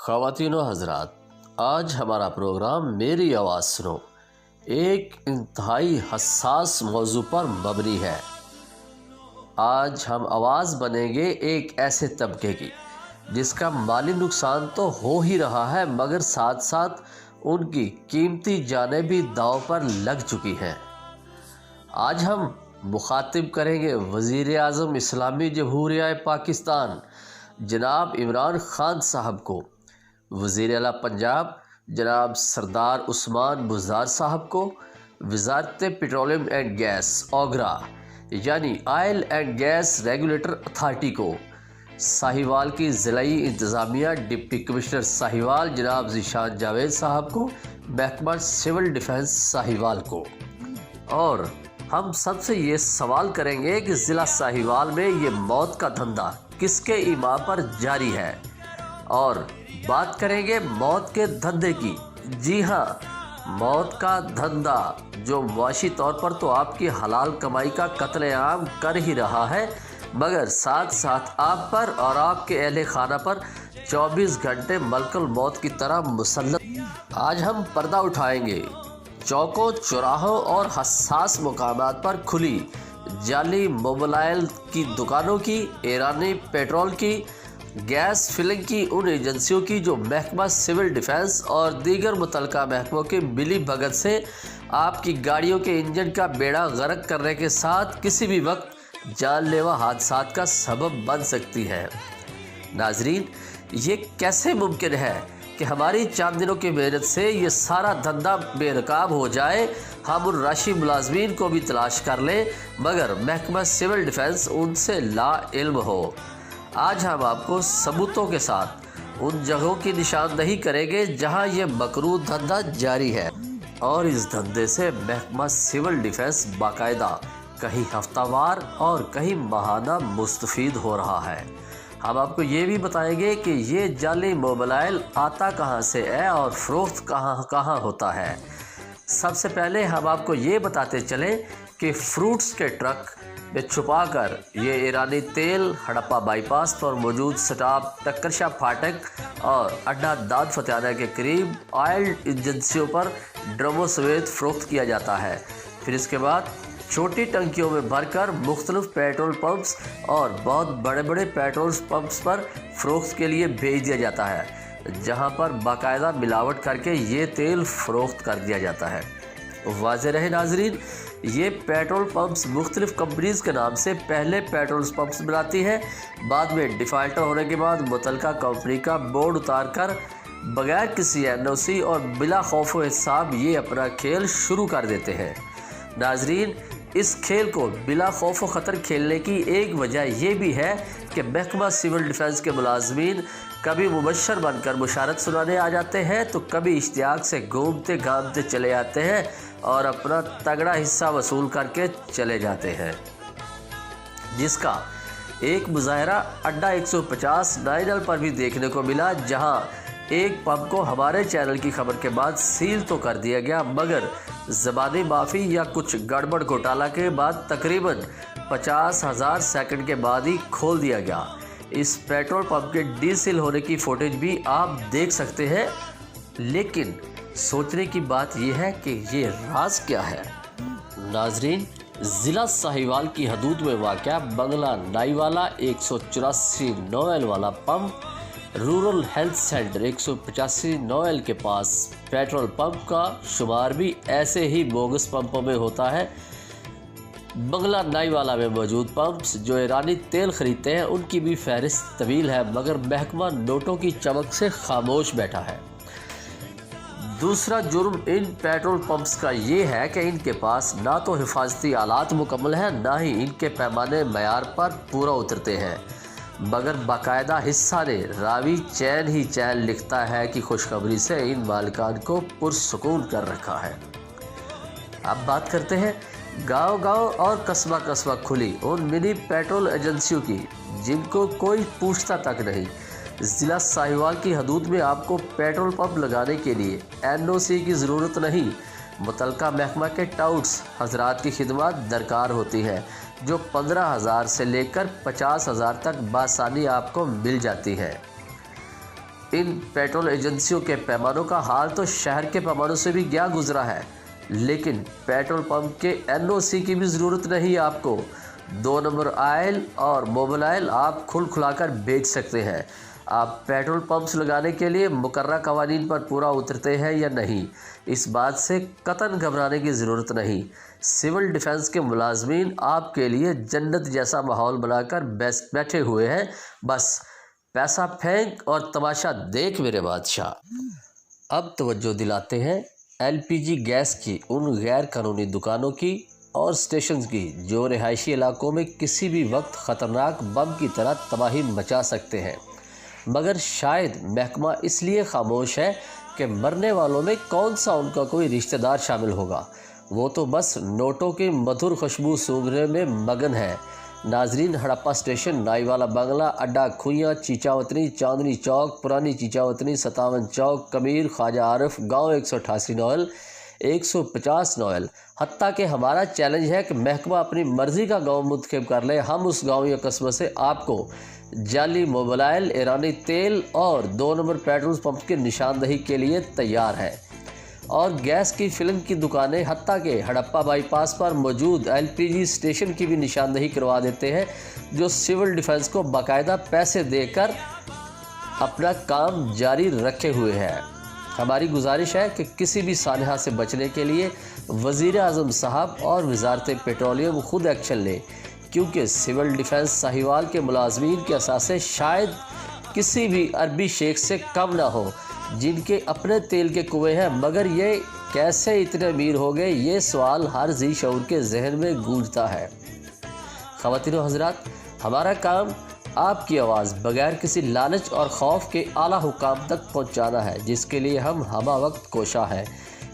ख़वातीन व हज़रात, आज हमारा प्रोग्राम मेरी आवाज़ सुनो एक इंतहाई हसास मौजू पर मबनी है। आज हम आवाज़ बनेंगे एक ऐसे तबके की जिसका माली नुकसान तो हो ही रहा है, मगर साथ साथ उनकी कीमती जानें भी दांव पर लग चुकी हैं। आज हम मुखातिब करेंगे वज़ीर आज़म इस्लामी जमहूरिया पाकिस्तान जनाब इमरान खान साहब को, वज़ीर आला पंजाब जनाब सरदार उस्मान बुज़दार साहब को, वज़ारत पेट्रोलियम एंड गैस ओगरा यानी oil and gas regulator authority को, साहिवाल की ज़िलाई इंतज़ामिया डिप्टी कमिश्नर साहिवाल जनाब ज़ीशान जावेद साहब को, महकमा सिविल डिफेंस साहिवाल को। और हम सबसे ये सवाल करेंगे कि ज़िला साहिवाल में ये मौत का धंधा किसके ईमा पर जारी है, और बात करेंगे मौत के धंधे की। जी हाँ, मौत का धंधा जो मुआशी तौर पर तो आपकी हलाल कमाई का कत्लेआम कर ही रहा है, मगर साथ साथ आप पर और आपके अहले खाना पर 24 घंटे मलकल मौत की तरह मुसल्लत। आज हम पर्दा उठाएंगे चौकों चौराहों और हसास मुकामात पर खुली जाली मोबाइल की दुकानों की, ईरानी पेट्रोल की, गैस फिलिंग की उन एजेंसियों की जो महकमा सिविल डिफेंस और दीगर मुतलका महकमों के मिली भगत से आपकी गाड़ियों के इंजन का बेड़ा गर्क करने के साथ किसी भी वक्त जानलेवा हादसात का सबब बन सकती है। नाजरीन, ये कैसे मुमकिन है कि हमारी चंद दिनों की मेहनत से ये सारा धंधा बेनकाब हो जाए, हम उन राशि मुलाजमीन को भी तलाश कर लें, मगर महकमा सिविल डिफेंस उनसे ला इल्म हो। आज हम आपको सबूतों के साथ उन जगहों की निशानदही करेंगे जहां ये मकरूह धंधा जारी है, और इस धंधे से महकमा सिविल डिफेंस बाकायदा कहीं हफ्तावार और कहीं माहाना मुस्तफ़ीद हो रहा है। हम आपको ये भी बताएंगे कि ये जाली मोबाइल आता कहाँ से है और फ़रोख्त कहाँ होता है। सबसे पहले हम आपको ये बताते चलें कि फ्रूट्स के ट्रक में छुपाकर ये ईरानी तेल हड़प्पा बाईपास पर मौजूद स्टॉप टक्करशाह फाटक और अड्डा दाद फतेहाना के करीब ऑयल एजेंसियों पर ड्रमों समेत फ़रोख्त किया जाता है। फिर इसके बाद छोटी टंकियों में भरकर मुख्तलिफ पेट्रोल पंप्स और बहुत बड़े बड़े पेट्रोल पंप्स पर फ़रोख्त के लिए भेज दिया जाता है, जहां पर बाकायदा मिलावट करके ये तेल फ़रोख्त कर दिया जाता है। वाज़ेह रहे नाजरीन, ये पेट्रोल पंप्स मुख्तलिफ कंपनीज़ के नाम से पहले पेट्रोल पंप्स बनाती है, बाद में डिफ़ाल्टर होने के बाद मुतलका कंपनी का बोर्ड उतार कर बगैर किसी NOC और बिला खौफ व हिसाब ये अपना खेल शुरू कर देते हैं। नाजरीन, इस खेल को बिला खौफ व ख़तर खेलने की एक वजह यह भी है कि महकमा सिविल डिफेंस के मुलाजमीन कभी मुबशर बनकर मुशारत सुनाने आ जाते हैं, तो कभी इश्तियाक से घूमते घामते चले आते हैं और अपना तगड़ा हिस्सा वसूल करके चले जाते हैं, जिसका एक मुजाहरा अड्डा 150 नाइनल पर भी देखने को मिला, जहां एक पंप को हमारे चैनल की खबर के बाद सील तो कर दिया गया, मगर ज़बानी माफ़ी या कुछ गड़बड़ घोटाला के बाद तकरीबन 50,000 सेकंड के बाद ही खोल दिया गया। इस पेट्रोल पंप के डीसील होने की फुटेज भी आप देख सकते हैं, लेकिन सोचने की बात यह है कि ये राज क्या है। नाजरीन, ज़िला साहिवाल की हदूद में वाक़या बंगला नाईवाला 184 9L वाला pump rural health centre 185 9L के पास पेट्रोल पंप का शुमार भी ऐसे ही बोगस पंपों में होता है। बंगला नाईवाला में मौजूद पंप्स जो ईरानी तेल खरीदते हैं उनकी भी फहरिस्त तवील है, मगर महकमा नोटों की चमक से खामोश बैठा है। दूसरा जुर्म इन पेट्रोल पंप्स का ये है कि इनके पास ना तो हिफाजती आलात मुकम्मल हैं, ना ही इनके पैमाने मयार पर पूरा उतरते हैं, मगर बाकायदा हिस्सा ने रावी चैन ही चैन लिखता है कि खुशखबरी से इन मालिकान को पुरसुकून कर रखा है। अब बात करते हैं गांव गांव और कस्बा कस्बा खुली उन मिनी पेट्रोल एजेंसियों की जिनको कोई पूछता तक नहीं। ज़िला साहिवाल की हदूद में आपको पेट्रोल पंप लगाने के लिए NOC की ज़रूरत नहीं, मुतलका महकमा के टाउट्स हजरात की खिदमत दरकार होती है, जो 15,000 से लेकर 50,000 तक बासानी आपको मिल जाती है। ان पेट्रोल एजेंसियों के पैमानों का हाल तो शहर के पैमानों से भी क्या गुजरा है, लेकिन पेट्रोल पंप के एनओसी की भी ज़रूरत नहीं आपको। 2 नंबर ऑयल और मोबिल ऑयल आप खुलाकर बेच सकते हैं। आप पेट्रोल पंप्स लगाने के लिए मुकर्रर कवानीन पर पूरा उतरते हैं या नहीं, इस बात से कतई घबराने की ज़रूरत नहीं। सिविल डिफेंस के मुलाजमीन आपके लिए जन्नत जैसा माहौल बनाकर बैठे हुए हैं। बस पैसा फेंक और तमाशा देख मेरे बादशाह। अब तवज्जो दिलाते हैं एलपीजी गैस की उन गैर कानूनी दुकानों की और स्टेशन की जो रिहायशी इलाकों में किसी भी वक्त ख़तरनाक बम की तरह तबाही मचा सकते हैं, मगर शायद महकमा इसलिए खामोश है कि मरने वालों में कौन सा उनका कोई रिश्तेदार शामिल होगा। वो तो बस नोटों की मधुर खुशबू सूंघने में मगन है। नाजरीन, हड़प्पा स्टेशन, नाईवाला बंगला, अड्डा खुइयाँ, चीचावतनी, चांदनी चौक, पुरानी चीचावतनी, 57 चौक, कमीर, ख्वाजा आरिफ, गाँव 188 नौल, 150 नौल। हत्ता कि हमारा चैलेंज है कि महकमा अपनी मर्ज़ी का गाँव मुंतखब कर ले, हम उस गाँव या कस्बे से आपको जाली मोबाइल, ईरानी तेल और 2 नंबर पेट्रोल पंप की निशानदही के लिए तैयार है। और गैस की फिल्म की दुकानें हत्ता के हड़प्पा बाईपास पर मौजूद एलपीजी स्टेशन की भी निशानदही करवा देते हैं, जो सिविल डिफेंस को बाकायदा पैसे देकर अपना काम जारी रखे हुए हैं। हमारी गुजारिश है कि किसी भी सानहा से बचने के लिए वज़ीर आज़म साहब और वज़ारत पेट्रोलियम खुद एक्शन लें, क्योंकि सिविल डिफेंस साहिवाल के मुलाजमीन के असासे शायद किसी भी अरबी शेख से कम ना हो, जिनके अपने तेल के कुएँ हैं, मगर ये कैसे इतने अमीर हो गए, ये सवाल हर ज़ी शऊर के जहन में गूंजता है। ख़वातीन व हज़रात, हमारा काम आपकी आवाज़ बगैर किसी लालच और खौफ के आला हुकाम तक पहुँचाना है, जिसके लिए हम हमा वक्त कोशा है,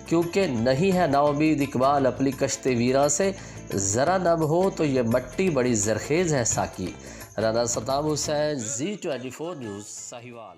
क्योंकि नहीं है नाउमीद इकबाल अपनी कश्ते वीरा से, ज़रा नम हो तो ये मट्टी बड़ी ज़रखेज़ है साकी। Rana Saddam Hussain, Zee 24 news, Sahiwal.